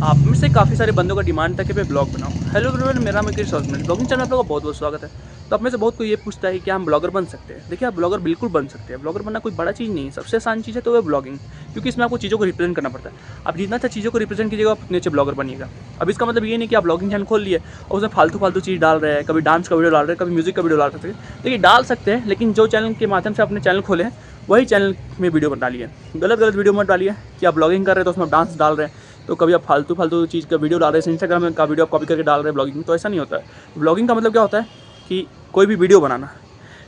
आप में से काफ़ी सारे बंदों का डिमांड था कि मैं ब्लॉग बनाऊँ। हेलो एवरीवन, मेरा नाम है क्रिश और मेरे ब्लॉगिंग चैनल में आप लोगों का बहुत बहुत स्वागत है। तो आप में से बहुत कोई ये पूछता है कि क्या हम ब्लॉगर बन सकते हैं। देखिए, आप ब्लॉगर बिल्कुल बन सकते हैं। ब्लॉगर बनना कोई बड़ा चीज़ नहीं है, सबसे आसान चीज़ है तो वो ब्लॉगिंग, क्योंकि इसमें आपको चीज़ों को रिप्रेजेंट करना पड़ता है। आप जितना अच्छा चीज़ों को रिप्रेजेंट कीजिएगा, आप उतने अच्छे ब्लॉगर बनिएगा। अब इसका मतलब ये नहीं कि आप ब्लॉगिंग चैनल खोल लिए और उसमें फालतू चीज़ डाल रहे हैं, कभी डांस का वीडियो डाल रहे हैं, कभी म्यूजिक का वीडियो डाल सकते हैं। देखिए, डाल सकते हैं, लेकिन जो चैनल के माध्यम से अपने चैनल खोले हैं वही चैनल में वीडियो डालिए। गलत वीडियो मत डालिए कि आप ब्लॉगिंग कर रहे हैं तो उसमें आप डांस डाल रहे हैं, तो कभी आप फालतू चीज़ का वीडियो डाल रहे हैं, इंस्टाग्राम का वीडियो आप कॉपी करके डाल रहे हैं ब्लॉगिंग, तो ऐसा नहीं होता है। ब्लॉगिंग का मतलब क्या होता है कि कोई भी वीडियो बनाना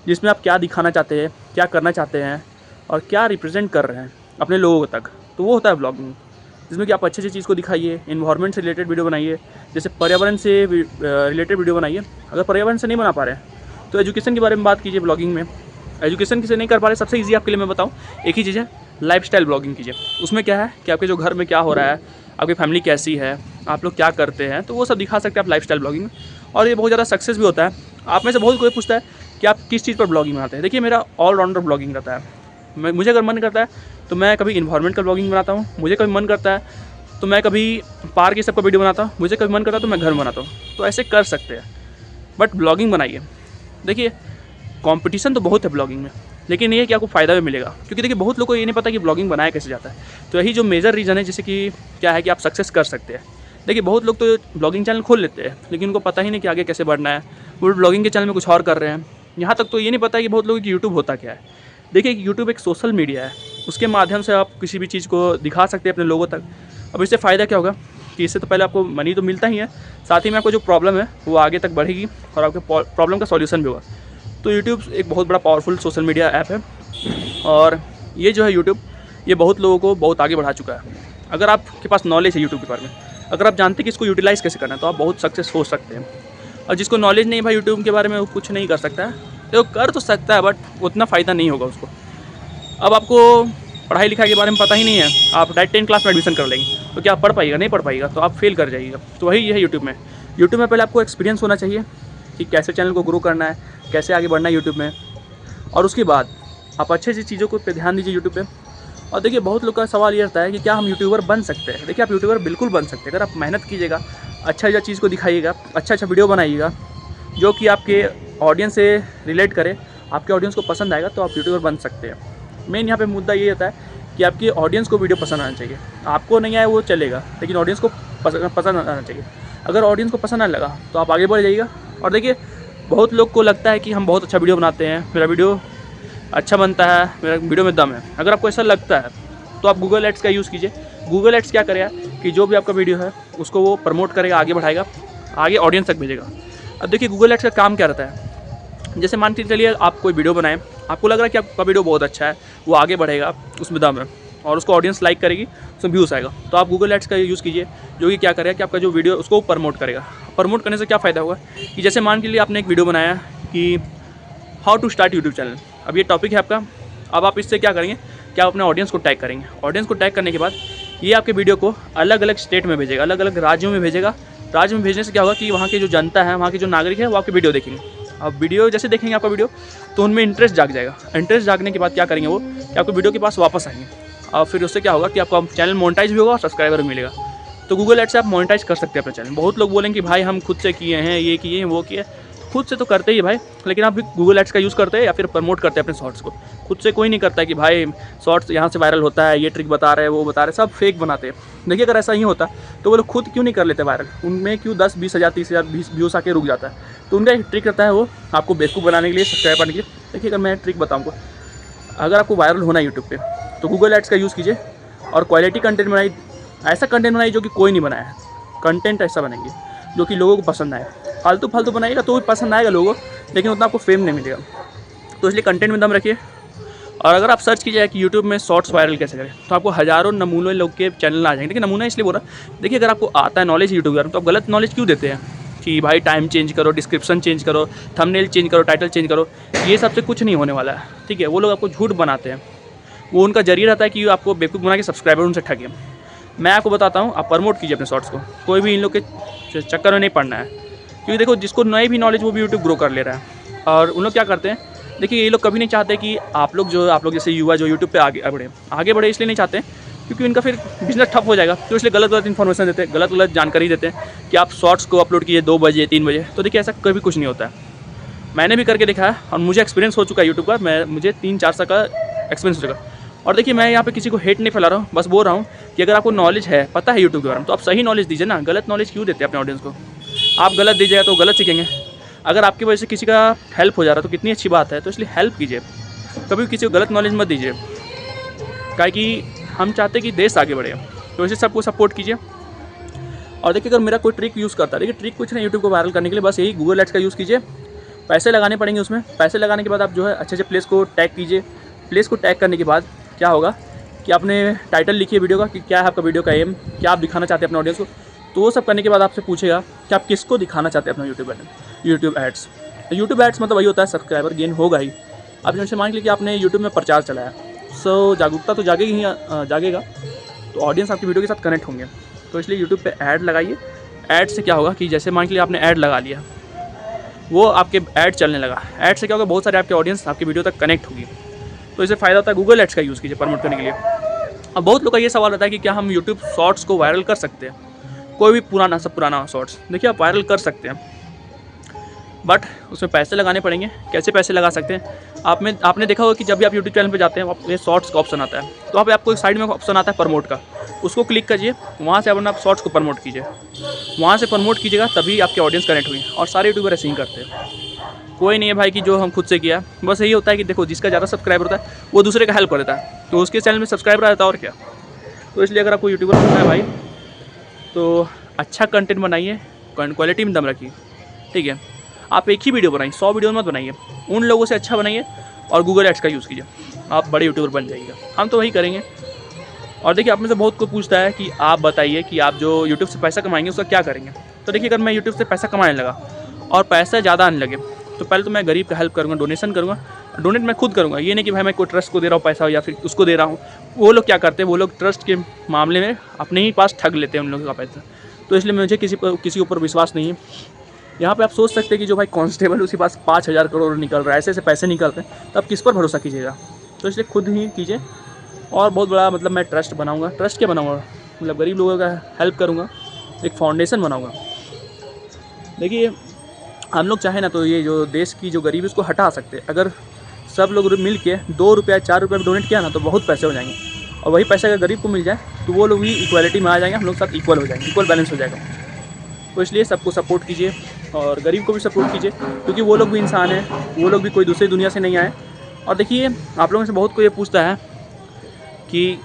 जिसमें आप क्या दिखाना चाहते हैं, क्या करना चाहते हैं और क्या रिप्रेजेंट कर रहे हैं अपने लोगों तक, तो वो होता है ब्लॉगिंग। जिसमें कि आप अच्छी चीज़ को दिखाइए, इन्वायरमेंट से रिलेटेड वीडियो बनाइए, जैसे पर्यावरण से रिलेटेड वीडियो बनाइए। अगर पर्यावरण से नहीं बना पा रहे हैं तो एजुकेशन के बारे में बात कीजिए ब्लॉगिंग में। एजुकेशन किसे नहीं कर पा रहे, सबसे ईजी आपके लिए मैं बताऊँ, एक ही चीज़ है, लाइफस्टाइल ब्लॉगिंग कीजिए। उसमें क्या है कि आपके जो घर में क्या हो रहा है, आपकी फैमिली कैसी है, आप लोग क्या करते हैं, तो वो सब दिखा सकते हैं आप लाइफस्टाइल ब्लॉगिंग में, और ये बहुत ज़्यादा सक्सेस भी होता है। आप में से बहुत कोई पूछता है कि आप किस चीज़ पर ब्लॉगिंग बनाते हैं। देखिए, मेरा ऑलराउंडर ब्लॉगिंग रहता है। मुझे अगर मन करता है तो मैं कभी इन्वायरमेंट का ब्लॉगिंग बनाता हूँ, मुझे कभी मन करता है तो मैं कभी पार्क ये सब का वीडियो बनाता हूँ, मुझे कभी मन करता है तो मैं घर बनाता हूँ। तो ऐसे कर सकते हैं, बट ब्लॉगिंग बनाइए। देखिए, कंपटीशन तो बहुत है ब्लॉगिंग में, लेकिन ये है कि आपको फ़ायदा भी मिलेगा, क्योंकि देखिए बहुत लोगों को ये नहीं पता कि ब्लॉगिंग बनाया कैसे जाता है। तो यही जो मेजर रीज़न है, जैसे कि क्या है कि आप सक्सेस कर सकते हैं। देखिए, बहुत लोग तो ब्लॉगिंग चैनल खोल लेते हैं, लेकिन उनको पता ही नहीं कि आगे कैसे बढ़ना है। वो ब्लॉगिंग के चैनल में कुछ और कर रहे हैं। यहाँ तक तो ये नहीं पता कि बहुत लोगों की यूट्यूब होता क्या है। देखिए, यूट्यूब एक सोशल मीडिया है, उसके माध्यम से आप किसी भी चीज़ को दिखा सकते हैं अपने लोगों तक। अब इससे फ़ायदा क्या होगा कि इससे तो पहले आपको मनी तो मिलता ही है, साथ ही में आपको जो प्रॉब्लम है वो आगे तक बढ़ेगी और आपके प्रॉब्लम का सॉल्यूशन भी होगा। तो यूट्यूब एक बहुत बड़ा पावरफुल सोशल मीडिया ऐप है, और ये जो है यूट्यूब, ये बहुत लोगों को बहुत आगे बढ़ा चुका है। अगर आपके पास नॉलेज है यूट्यूब के बारे में, अगर आप जानते हैं कि इसको यूटिलाइज़ कैसे करना है, तो आप बहुत सक्सेस हो सकते हैं। और जिसको नॉलेज नहीं है भाई यूट्यूब के बारे में, वो कुछ नहीं कर सकता है। तो कर तो सकता है, बट उतना फ़ायदा नहीं होगा उसको। अब आपको पढ़ाई लिखाई के बारे में पता ही नहीं है, आप डायरेक्ट 10 क्लास में एडमिशन कर लेंगे, तो क्या आप पढ़ पाइएगा? नहीं पढ़ पाइएगा, तो आप फेल कर जाइएगा। तो वही है यूट्यूब में। यूट्यूब में पहले आपको एक्सपीरियंस होना चाहिए कि कैसे चैनल को ग्रो करना है, कैसे आगे बढ़ना है यूट्यूब में, और उसके बाद आप अच्छी चीज़ों को पे ध्यान दीजिए यूट्यूब पे। और देखिए, बहुत लोग का सवाल ये रहता है कि क्या हम यूट्यूबर बन सकते हैं। देखिए, आप यूट्यूबर बिल्कुल बन सकते हैं, अगर आप मेहनत कीजिएगा, अच्छा चीज़ को दिखाइएगा, अच्छा वीडियो बनाइएगा जो कि आपके ऑडियंस से रिलेट करे, आपके ऑडियंस को पसंद आएगा, तो आप यूट्यूबर बन सकते हैं। मेन यहाँ पे मुद्दा ये होता है कि आपकी ऑडियंस को वीडियो पसंद आना चाहिए। आपको नहीं आए वो चलेगा, लेकिन ऑडियंस को पसंद आना चाहिए। अगर ऑडियंस को पसंद आने लगा तो आप आगे बढ़ जाइएगा। और देखिए, बहुत लोग को लगता है कि हम बहुत अच्छा वीडियो बनाते हैं, मेरा वीडियो अच्छा बनता है, मेरा वीडियो में दम है। अगर आपको ऐसा लगता है तो आप गूगल एड्स का यूज़ कीजिए। गूगल एड्स क्या करेगा कि जो भी आपका वीडियो है उसको वो प्रमोट करेगा, आगे बढ़ाएगा, आगे ऑडियंस तक भेजेगा। अब देखिए, गूगल एड्स का काम क्या रहता है, जैसे मान के चलिए आप कोई वीडियो बनाएं, आपको लग रहा है कि आपका वीडियो बहुत अच्छा है, वो आगे बढ़ेगा, उसमें दम है, और उसको ऑडियंस लाइक करेगी, उसमें व्यूज़ आएगा, तो आप गूगल एड्स का यूज़ कीजिए, जो कि क्या करेगा कि आपका जो वीडियो उसको प्रमोट करेगा। प्रमोट करने से क्या फ़ायदा होगा कि जैसे मान के लिए आपने एक वीडियो बनाया कि how to start YouTube channel, अब ये टॉपिक है आपका। अब आप इससे क्या करेंगे कि आप अपने ऑडियंस को टैग करेंगे। ऑडियंस को टैग करने के बाद ये आपके वीडियो को अलग अलग स्टेट में भेजेगा, अलग अलग राज्यों में भेजेगा। राज्य में भेजने से क्या होगा कि वहाँ की जो जनता है, वहाँ के जो नागरिक है, वो आपकी वीडियो देखेंगे। अब वीडियो जैसे देखेंगे आपका वीडियो, तो उनमें इंटरेस्ट जाग जाएगा। इंटरेस्ट जागने के बाद क्या करेंगे वो कि आपको वीडियो के पास वापस आएंगे, और फिर उससे क्या होगा कि आपका चैनल मोनेटाइज भी होगा और सब्सक्राइबर भी मिलेगा। तो गूगल एड्स से आप मोनेटाइज कर सकते हैं अपना चैनल। बहुत लोग बोलेंगे कि भाई हम खुद से किए हैं, ये किए हैं, वो किए। खुद से तो करते ही भाई, लेकिन आप भी गूगल एड्स का यूज़ करते हैं या फिर प्रमोट करते हैं अपने शॉर्ट्स को। खुद से कोई नहीं करता है कि भाई शॉर्ट्स यहाँ से वायरल होता है, ये ट्रिक बता रहे हैं, वो बता रहे हैं, सब फेक बनाते हैं। देखिए, अगर ऐसा ही होता तो वो लोग खुद क्यों नहीं कर लेते वायरल? उनमें क्यों 10-20 हज़ार 30 हज़ार व्यूज़ आके रुक जाता है? तो उनका एक ट्रिक रहता है, वो आपको बेवकूफ़ बनाने के लिए, सब्सक्राइब करने के लिए। देखिए, अगर मैं ट्रिक बताऊँ को, अगर आपको वायरल होना है यूट्यूब पे, तो गूगल एड्स का यूज़ कीजिए और क्वालिटी कंटेंट बनाइए। ऐसा कंटेंट बनाइए जो कि कोई नहीं बनाया है। कंटेंट ऐसा बनाएंगे जो कि लोगों को पसंद आए। फालतू बनाइएगा तो भी पसंद आएगा लोगों को, लेकिन उतना आपको फेम नहीं मिलेगा। तो इसलिए कंटेंट में दम रखिए। और अगर आप सर्च कीजिए कि यूट्यूब में शॉर्ट्स वायरल कैसे करें, तो आपको हज़ारों नमूने लोग के चैनल आ जाएंगे। लेकिन नमूना इसलिए बोल रहा, देखिए, अगर आपको आता है नॉलेज यूट्यूब में, तो आप गलत नॉलेज क्यों देते हैं कि भाई टाइम चेंज करो, डिस्क्रिप्शन चेंज करो, थंबनेल चेंज करो, टाइटल चेंज करो। ये सबसे कुछ नहीं होने वाला है, ठीक है। वो लोग आपको झूठ बनाते हैं, वो उनका जरिए रहता है कि आपको बेवकूफ़ बना के सब्सक्राइबर उनसे ठगे। मैं आपको बताता हूँ, आप प्रमोट कीजिए अपने शॉर्ट्स को। कोई भी इन लोग के चक्कर में नहीं पड़ना है, क्योंकि देखो, जिसको नई भी नॉलेज, वो भी यूट्यूब ग्रो कर ले रहा है। और उन लोग क्या करते हैं, देखिए, ये लोग कभी नहीं चाहते कि आप लोग जैसे युवा जो यूट्यूब पे आगे बढ़े इसलिए नहीं चाहते क्योंकि उनका फिर बिजनेस ठप हो जाएगा। तो इसलिए गलत गलत इन्फॉर्मेशन देते हैं, गलत गलत जानकारी देते हैं कि आप शॉर्ट्स को अपलोड कीजिए 2 बजे 3 बजे। तो देखिए ऐसा कभी कुछ नहीं होता है। मैंने भी करके देखा है और मुझे एक्सपीरियंस हो चुका है यूट्यूब का। मुझे 3-4 साल का एक्सपीरियंस हो चुका। और देखिए मैं यहाँ पे किसी को हेट नहीं फैला रहा हूँ, बस बोल रहा हूँ कि अगर आपको नॉलेज है, पता है यूट्यूब के बारे में, तो आप सही नॉलेज दीजिए ना। गलत नॉलेज क्यों देते हैं अपने ऑडियंस को? आप गलत दीजिएगा तो गलत सीखेंगे। अगर आपकी वजह से किसी का हेल्प हो जा रहा है तो कितनी अच्छी बात है। तो इसलिए हेल्प कीजिए, कभी किसी को गलत नॉलेज मत दीजिए, काहे कि हम चाहते हैं कि देश आगे बढ़े। तो इसे सबको सपोर्ट कीजिए। और देखिए अगर मेरा कोई ट्रिक यूज़ करता है, देखिए ट्रिक कुछ नहीं यूट्यूब को वायरल करने के लिए, बस यही गूगल एड्स का यूज़ कीजिए। पैसे लगाने पड़ेंगे उसमें। पैसे लगाने के बाद आप जो है अच्छे से प्लेस को टैग कीजिए। प्लेस को टैग करने के बाद क्या होगा कि आपने टाइटल लिखिए वीडियो का कि क्या है आपका वीडियो का एम, क्या आप दिखाना चाहते हैं अपने ऑडियंस को। तो वो सब करने के बाद आपसे पूछेगा कि आप किसको दिखाना चाहते हैं अपना यूट्यूब एड्स। यूट्यूब एड्स मतलब वही होता है, सब्सक्राइबर गेन होगा ही। आप जैसे मान लीजिए कि आपने यूट्यूब में प्रचार चलाया, सो जागरूकता तो जागेगी ही जागेगा, तो ऑडियंस आपकी वीडियो के साथ कनेक्ट होंगे। तो इसलिए यूट्यूब पे ऐड लगाइए। ऐड से क्या होगा कि जैसे मान लीजिए आपने ऐड लगा लिया, वो आपके ऐड चलने लगा। ऐड से क्या होगा, बहुत सारे आपके ऑडियंस आपकी वीडियो तक कनेक्ट होगी। तो इससे फ़ायदा होता है। गूगल एड्स का यूज़ कीजिए प्रमोट करने के लिए। अब बहुत लोग का ये सवाल रहता है कि क्या हम यूट्यूब शॉर्ट्स को वायरल कर सकते हैं? कोई भी पुराना शॉर्ट्स देखिए आप वायरल कर सकते हैं, बट उसमें पैसे लगाने पड़ेंगे। कैसे पैसे लगा सकते हैं? आपने देखा होगा कि जब भी आप यूट्यूब चैनल पे जाते हैं, ये शॉर्ट्स का ऑप्शन आता है, तो वहाँ पे आपको एक साइड में ऑप्शन आता है प्रमोट का, उसको क्लिक कीजिए। वहाँ से अपना आप शॉर्ट्स को प्रमोट कीजिए। वहाँ से प्रमोट कीजिएगा तभी आपके ऑडियंस कनेक्ट हुई। और सारे यूट्यूबर ऐसे ही करते हैं। कोई नहीं है भाई कि जो हम खुद से किया। बस यही होता है कि देखो जिसका ज़्यादा सब्सक्राइबर होता है वो दूसरे का हेल्प कर देता है, तो उसके चैनल में सब्सक्राइबर आता है और क्या। तो इसलिए अगर आपको यूट्यूबर बनना है भाई, तो अच्छा कंटेंट बनाइए, क्वालिटी में दम रखिए, ठीक है। आप एक ही वीडियो बनाइए, 100 वीडियो मत बनाइए। उन लोगों से अच्छा बनाइए और गूगल एड्स का यूज़ कीजिए, आप बड़े यूट्यूबर बन जाइएगा। हम तो वही करेंगे। और देखिए आप में से बहुत कोई पूछता है कि आप बताइए कि आप जो यूट्यूब से पैसा कमाएंगे उसका क्या करेंगे। तो देखिए अगर मैं यूट्यूब से पैसा कमाने लगा और पैसा ज़्यादा आने लगे, तो पहले तो मैं गरीब का हेल्प करूँगा, डोनेशन करूँगा। डोनेट मैं खुद करूँगा, ये नहीं कि भाई मैं कोई ट्रस्ट को दे रहा हूँ पैसा या फिर उसको दे रहा हूँ। वो लोग क्या करते हैं, वो लोग ट्रस्ट के मामले में अपने ही पास ठग लेते हैं उन लोगों का पैसा। तो इसलिए मुझे किसी के ऊपर विश्वास नहीं है। यहाँ पे आप सोच सकते हैं कि जो भाई कांस्टेबल उसके पास 5,000 करोड़ निकल रहा है, ऐसे ऐसे पैसे निकलते हैं, तो आप किस पर भरोसा कीजिएगा? तो इसलिए खुद ही कीजिए। और बहुत बड़ा मतलब मैं ट्रस्ट बनाऊँगा। ट्रस्ट क्या बनाऊँगा, मतलब गरीब लोगों का हेल्प करूँगा, एक फाउंडेशन बनाऊँगा। देखिए हम लोग चाहे ना तो ये जो देश की जो गरीबी उसको हटा सकते हैं। अगर सब लोग मिल के 2 रुपया 4 रुपये में डोनेट किया ना, तो बहुत पैसे हो जाएंगे। और वही पैसा अगर गरीब को मिल जाए तो वो लोग भी इक्वालिटी में आ जाएंगे, हम लोग साथ इक्वल हो जाएंगे, इक्वल बैलेंस हो जाएगा। तो इसलिए सबको सपोर्ट कीजिए और गरीब को भी सपोर्ट कीजिए, क्योंकि वो लोग भी इंसान हैं, वो लोग भी कोई दूसरी दुनिया से नहीं आए। और देखिए आप लोगों से बहुत कोई ये पूछता है कि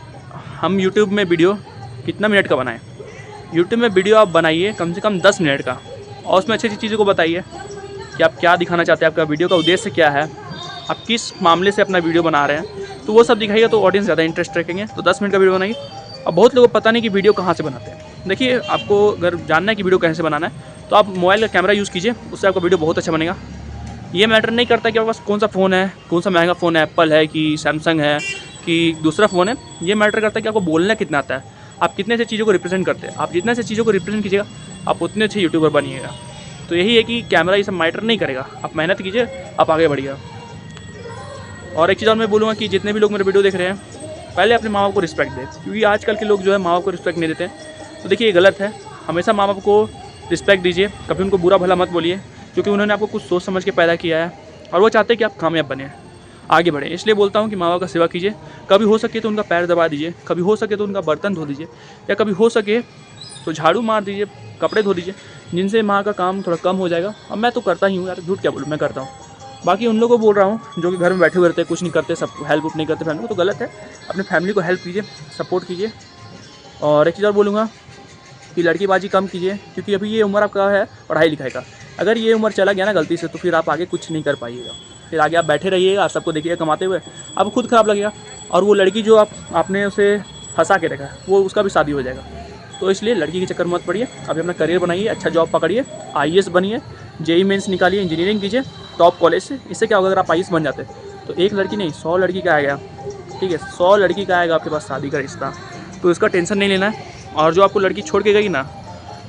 हम यूट्यूब में वीडियो कितना मिनट का बनाएं। यूट्यूब में वीडियो आप बनाइए कम से कम 10 मिनट का, और उसमें अच्छी अच्छी चीज़ों को बताइए कि आप क्या दिखाना चाहते हैं, आपका वीडियो का उद्देश्य क्या है, आप किस मामले से अपना वीडियो बना रहे हैं। तो वो सब दिखाइए तो ऑडियंस ज़्यादा इंटरेस्ट रखेंगे। तो 10 मिनट का वीडियो बनाइए। और बहुत लोगों को पता नहीं कि वीडियो कहाँ से बनाते हैं। देखिए आपको अगर जानना है कि वीडियो कैसे बनाना है, तो आप मोबाइल का कैमरा यूज़ कीजिए, उससे आपका वीडियो बहुत अच्छा बनेगा। ये मैटर नहीं करता कि आपके पास कौन सा फ़ोन है, कौन सा महंगा फ़ोन है, एप्पल है कि सैमसंग है कि दूसरा फ़ोन है। ये मैटर करता है कि आपको बोलना कितना आता है, आप कितने से चीज़ों को रिप्रेजेंट करते हैं। आप जितने से चीज़ों को रिप्रेजेंट कीजिएगा, आप उतने अच्छे यूट्यूबर बनिएगा। तो यही है कि कैमरा ये सब मैटर नहीं करेगा, आप मेहनत कीजिए, आप आगे बढ़िएगा। और एक चीज़ और मैं बोलूँगा कि जितने भी लोग मेरे वीडियो देख रहे हैं, पहले अपने माँ बाप को रिस्पेक्ट दें, क्योंकि आजकल के लोग जो है माँ बाप को रिस्पेक्ट नहीं देते हैं। तो देखिए ये गलत है। हमेशा माँ बाप को रिस्पेक्ट दीजिए, कभी उनको बुरा भला मत बोलिए, क्योंकि उन्होंने आपको कुछ सोच समझ के पैदा किया है और वो चाहते हैं कि आप कामयाब बने, आगे बढ़ें। इसलिए बोलता हूँ कि माँ बाप का सेवा कीजिए। कभी हो सके तो उनका पैर दबा दीजिए, कभी हो सके तो उनका बर्तन धो दीजिए, या कभी हो सके तो झाड़ू मार दीजिए, कपड़े धो दीजिए, जिनसे माँ का काम थोड़ा कम हो जाएगा। अब मैं तो करता ही हूँ यार, झूठ क्या बोलूँ, मैं करता हूँ। बाकी उन लोगों को बोल रहा हूँ जो कि घर में बैठे हुए रहते हैं, कुछ नहीं करते, सब हेल्प नहीं करते फैमिली को, तो गलत है। अपने फैमिली को हेल्प कीजिए, सपोर्ट कीजिए। और एक चीज़ और बोलूँगा कि लड़कीबाजी कम कीजिए, क्योंकि अभी ये उम्र आपका है पढ़ाई लिखाई का। अगर ये उम्र चला गया ना गलती से, तो फिर आप आगे कुछ नहीं कर पाइएगा। फिर आगे आप बैठे रहिएगा, सबको देखिएगा कमाते हुए, आपको खुद ख़राब लगेगा। और वो लड़की जो आपने उसे फंसा के रखा है, वो उसका भी शादी हो जाएगा। तो इसलिए लड़की के चक्कर में मत पड़िए, अभी अपना करियर बनाइए, अच्छा जॉब पकड़िए, IAS बनिए, JEE मेंस निकालिए, इंजीनियरिंग कीजिए टॉप कॉलेज से। इससे क्या होगा, अगर आप IAS बन जाते तो एक लड़की नहीं 100 लड़की का आएगा, ठीक है, 100 लड़की का आएगा आपके पास शादी का रिश्ता। तो इसका टेंशन नहीं लेना है। और जो आपको लड़की छोड़ के गई ना,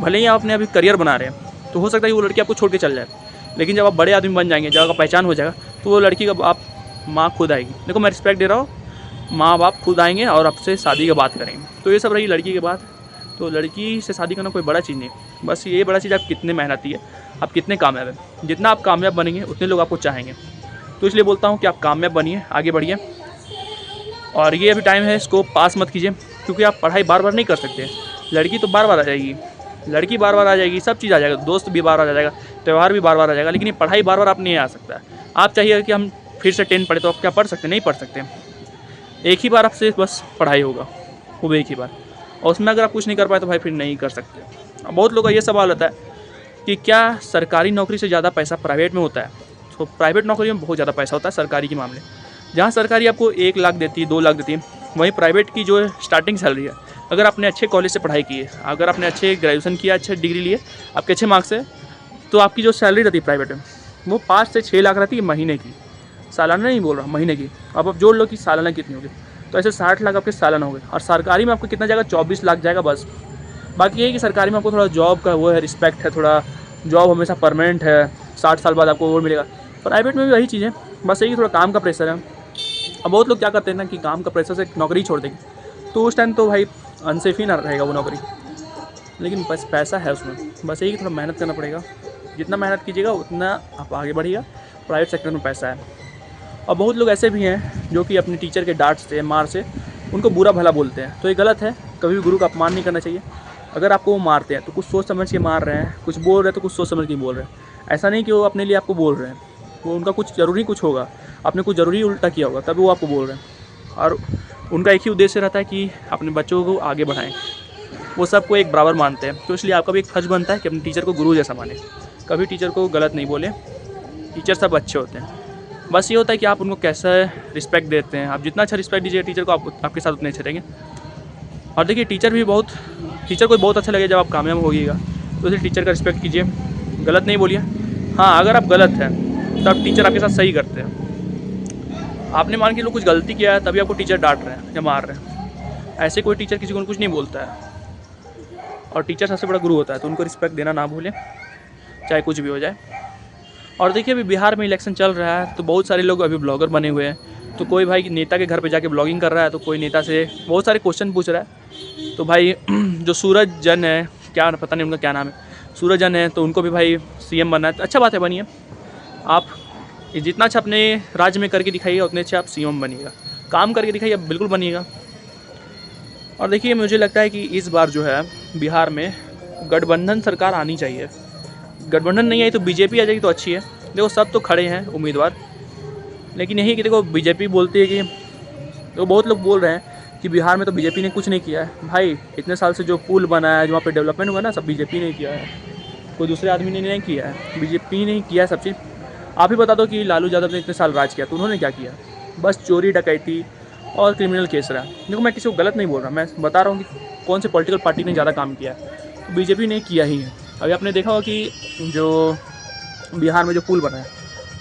भले ही आप अपने अभी करियर बना रहे हैं, तो हो सकता है कि वो लड़की आपको छोड़ के चल जाए, लेकिन जब आप बड़े आदमी बन जाएंगे, जब आपका पहचान हो जाएगा, तो वो लड़की का आप माँ खुद आएगी। देखो मैं रिस्पेक्ट दे रहा हूँ, माँ बाप खुद आएंगे और आपसे शादी की बात करेंगे। तो ये सब रही लड़की की बात। तो लड़की से शादी करना कोई बड़ा चीज़ नहीं, बस ये बड़ा चीज़ आप कितने मेहनती है, आप कितने कामयाब हैं। जितना आप कामयाब बनेंगे उतने लोग आपको चाहेंगे। तो इसलिए बोलता हूँ कि आप कामयाब बनिए, आगे बढ़िए। और ये अभी टाइम है, इसको पास मत कीजिए, क्योंकि आप पढ़ाई बार बार नहीं कर सकते। लड़की तो बार बार आ जाएगी, लड़की बार बार आ जाएगी, सब चीज़ आ जाएगा, दोस्त भी बार बार आ जाएगा, त्यौहार भी बार बार आ जाएगा, लेकिन ये पढ़ाई बार बार आप नहीं आ सकता। आप चाहिए कि हम फिर से 10 पढ़े, तो आप क्या पढ़ सकते? नहीं पढ़ सकते। एक ही बार आपसे बस पढ़ाई होगा, वो भी एक ही बार, और उसमें अगर आप कुछ नहीं कर पाए तो भाई फिर नहीं कर सकते। अब बहुत लोगों का ये सवाल होता है कि क्या सरकारी नौकरी से ज़्यादा पैसा प्राइवेट में होता है? तो प्राइवेट नौकरी में बहुत ज़्यादा पैसा होता है सरकारी के मामले। जहाँ सरकारी आपको 1 लाख देती है, 2 लाख देती है, वहीं प्राइवेट की जो स्टार्टिंग सैलरी है, अगर आपने अच्छे कॉलेज से पढ़ाई की है, अगर आपने अच्छे ग्रेजुएशन किया, अच्छे डिग्री लिए, आपके अच्छे मार्क्स है, तो आपकी जो सैलरी रहती है प्राइवेट में, वो 5 से 6 लाख रहती है महीने की। सालाना नहीं बोल रहा, महीने की। अब आप जोड़ लो कि सालाना कितनी होगी, तो ऐसे 60 लाख आपके सालाना हो गए। और सरकारी में आपको कितना जाएगा? 24 लाख जाएगा बस। बाकी ये है कि सरकारी में आपको थोड़ा जॉब का वो है, रिस्पेक्ट है, थोड़ा जॉब हमेशा परमानेंट है, 60 साल बाद आपको वो मिलेगा। प्राइवेट में भी वही चीज़ है, बस यही थोड़ा काम का प्रेशर है। अब बहुत लोग क्या करते हैं ना कि काम का प्रेशर से नौकरी छोड़ देंगे, तो उस टाइम तो भाई अनसेफ ही ना रहेगा वो नौकरी। लेकिन बस पैसा है उसमें, बस यही थोड़ा मेहनत करना पड़ेगा। जितना मेहनत कीजिएगा उतना आप आगे बढ़िएगा। प्राइवेट सेक्टर में पैसा है। और बहुत लोग ऐसे भी हैं जो कि अपने टीचर के डांट से, मार से उनको बुरा भला बोलते हैं, तो ये गलत है। कभी भी गुरु का अपमान नहीं करना चाहिए। अगर आपको वो मारते हैं तो कुछ सोच समझ के मार रहे हैं, कुछ बोल रहे हैं तो कुछ सोच समझ के बोल रहे हैं। ऐसा नहीं कि वो अपने लिए आपको बोल रहे हैं, वो उनका कुछ ज़रूरी कुछ होगा, आपने कुछ ज़रूरी उल्टा किया होगा तभी वो आपको बोल रहे हैं। और उनका एक ही उद्देश्य रहता है कि अपने बच्चों को आगे बढ़ाएं। वो सबको एक बराबर मानते हैं, तो इसलिए आपका भी एक फर्ज बनता है कि अपने टीचर को गुरु जैसा माने। कभी टीचर को गलत नहीं बोले, टीचर सब अच्छे होते हैं। बस ये होता है कि आप उनको कैसा रिस्पेक्ट देते हैं। आप जितना अच्छा रिस्पेक्ट दीजिए टीचर को, आपके साथ उतने अच्छे रहेंगे। और देखिए टीचर को बहुत अच्छा लगे जब आप कामयाब होइएगा, तो इसलिए टीचर का रिस्पेक्ट कीजिए, गलत नहीं बोलिए। हाँ, अगर आप गलत हैं तब टीचर आपके साथ सही करते हैं। आपने मान के लो कुछ गलती किया है, तभी आपको टीचर डांट रहे हैं या मार रहे हैं। ऐसे कोई टीचर किसी को कुछ नहीं बोलता है। और टीचर सबसे बड़ा गुरु होता है, तो उनको रिस्पेक्ट देना ना भूलें, चाहे कुछ भी हो जाए। और देखिए अभी बिहार में इलेक्शन चल रहा है, तो बहुत सारे लोग अभी ब्लॉगर बने हुए हैं। तो कोई भाई नेता के घर पे जाके ब्लॉगिंग कर रहा है, तो कोई नेता से बहुत सारे क्वेश्चन पूछ रहा है। तो भाई जो सूरज जन है, क्या पता नहीं उनका क्या नाम है, सूरज जन है, तो उनको भी भाई सीएम बनना है। तो अच्छा बात है, बनिए। आप जितना अच्छा अपने राज्य में करके दिखाइएगा उतने अच्छे आप सीएम बनिएगा। काम करके दिखाइए, बिल्कुल बनिएगा। और देखिए मुझे लगता है कि इस बार जो है बिहार में गठबंधन सरकार आनी चाहिए। गठबंधन नहीं आई तो बीजेपी आ जाएगी तो अच्छी है। देखो सब तो खड़े हैं उम्मीदवार, लेकिन यही कि देखो बीजेपी बोलती है कि, तो बहुत लोग बोल रहे हैं कि बिहार में तो बीजेपी ने कुछ नहीं किया है। भाई इतने साल से जो पुल बना है, जो वहाँ पे डेवलपमेंट हुआ ना, सब बीजेपी ने किया है, कोई दूसरे आदमी ने नहीं किया है। बीजेपी ने किया है सब चीज़। आप ही बता दो कि लालू यादव ने इतने साल राज किया, तो उन्होंने क्या किया? बस चोरी डकैती और क्रिमिनल केस रहा। देखो मैं किसी को गलत नहीं बोल रहा, मैं बता रहा हूँ कि कौन से पॉलिटिकल पार्टी ने ज़्यादा काम किया है। तो बीजेपी ने किया ही है। अभी आपने देखा होगा कि जो बिहार में जो पुल बना है,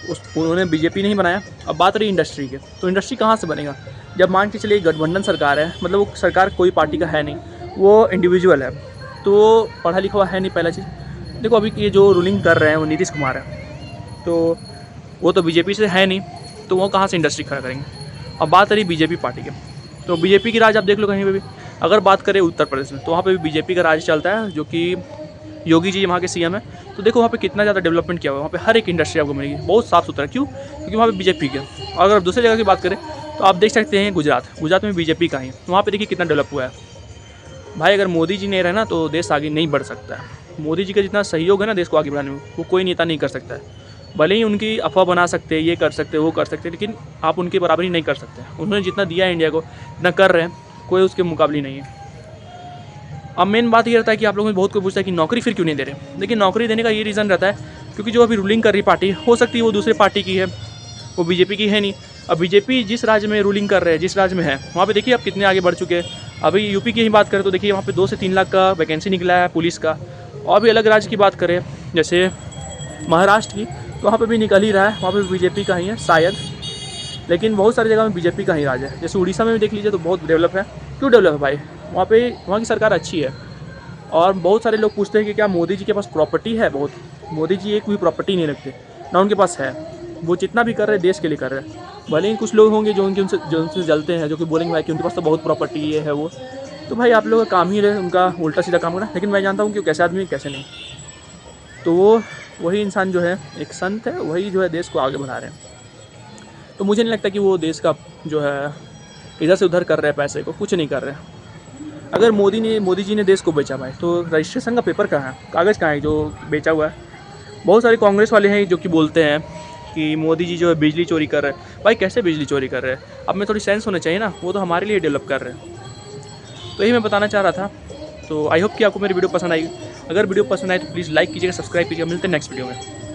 उस उन्होंने बीजेपी ने ही बनाया। अब बात रही इंडस्ट्री के, तो इंडस्ट्री कहाँ से बनेगा? जब मान के चलिए गठबंधन सरकार है, मतलब वो सरकार कोई पार्टी का है नहीं, वो इंडिविजुअल है, तो पढ़ा लिखा हुआ है नहीं। पहला चीज़ देखो, अभी ये जो रूलिंग कर रहे हैं वो नीतीश कुमार है, तो वो तो बीजेपी से है नहीं, तो वो कहाँ से इंडस्ट्री खड़ा करेंगे? अब बात रही बीजेपी पार्टी के, तो बीजेपी की राज आप देख लो कहीं पे भी। अगर बात करें उत्तर प्रदेश में, तो वहाँ पे भी बीजेपी का राज चलता है, जो कि योगी जी वहाँ के सीएम है। तो देखो वहाँ पे कितना ज़्यादा डेवलपमेंट किया हुआ है। वहाँ पे हर एक इंडस्ट्री आपको मिलेगी, बहुत साफ़ सुथरा। क्यों? क्योंकि वहाँ पे बीजेपी के। और अगर दूसरी जगह की बात करें तो आप देख सकते हैं गुजरात में बीजेपी का ही, वहाँ पे देखिए कितना डेवलप हुआ है। भाई अगर मोदी जी नहीं रहे ना, तो देश आगे नहीं बढ़ सकता है। मोदी जी का जितना सहयोग है ना देश को आगे बढ़ाने में, वो कोई नेता नहीं कर सकता है। भले ही उनकी अफवाह बना सकते हैं, ये कर सकते हैं, वो कर सकते हैं, लेकिन आप उनकी बराबरी नहीं कर सकते। उन्होंने जितना दिया है इंडिया को, जितना कर रहे हैं, कोई उसके मुकाबले नहीं है। अब मेन बात ये रहता है कि आप लोगों में बहुत कोई पूछता है कि नौकरी फिर क्यों नहीं दे रहे। लेकिन नौकरी देने का ये रीज़न रहता है क्योंकि जो अभी रूलिंग कर रही पार्टी, हो सकती है वो दूसरे पार्टी की है, वो बीजेपी की है नहीं। अब बीजेपी जिस राज्य में रूलिंग कर रहे हैं, जिस राज्य में है, वहाँ पे देखिए आप कितने आगे बढ़ चुके हैं। अभी यूपी की ही बात करें तो देखिए वहाँ पे 2 से 3 लाख का वैकेंसी निकला है पुलिस का। और भी अलग राज्य की बात करें जैसे महाराष्ट्र की, तो वहाँ पे भी निकल ही रहा है, वहाँ पे भी बीजेपी का ही है शायद। लेकिन बहुत सारी जगह में बीजेपी का ही राज है। जैसे उड़ीसा में भी देख लीजिए तो बहुत डेवलप है। क्यों डेवलप है भाई? वहाँ की सरकार अच्छी है। और बहुत सारे लोग पूछते हैं कि क्या मोदी जी के पास प्रॉपर्टी है? बहुत। मोदी जी एक भी प्रॉपर्टी नहीं रखते, ना उनके पास है। वो जितना भी कर रहे हैं देश के लिए कर रहे हैं। भले ही कुछ लोग होंगे जो उनसे जलते हैं, जो कि बोलेंगे भाई कि उनके पास तो बहुत प्रॉपर्टी ये है वो, तो भाई आप लोगों का काम ही रहे उनका उल्टा सीधा काम करना। लेकिन मैं जानता हूँ कि वो कैसे आदमी है कैसे नहीं। तो वही इंसान जो है एक संत है, वही जो है देश को आगे बढ़ा रहे हैं। तो मुझे नहीं लगता कि वो देश का जो है इधर से उधर कर रहे हैं, पैसे को कुछ नहीं कर रहे हैं। अगर मोदी जी ने देश को बेचा भाई, तो रजिस्ट्रेशन का पेपर कहाँ है, कागज़ कहाँ है जो बेचा हुआ है। बहुत सारे कांग्रेस वाले हैं जो कि बोलते हैं कि मोदी जी जो है बिजली चोरी कर रहे हैं। भाई कैसे बिजली चोरी कर रहे हैं, अब में थोड़ी सेंस होना चाहिए ना, वो तो हमारे लिए डेवलप कर रहे हैं। तो यही मैं बताना चाह रहा था। तो आई होप कि आपको मेरी वीडियो पसंद आई। अगर वीडियो पसंद आए तो प्लीज़ लाइक कीजिएगा, सब्सक्राइब कीजिएगा। मिलते हैं नेक्स्ट वीडियो में।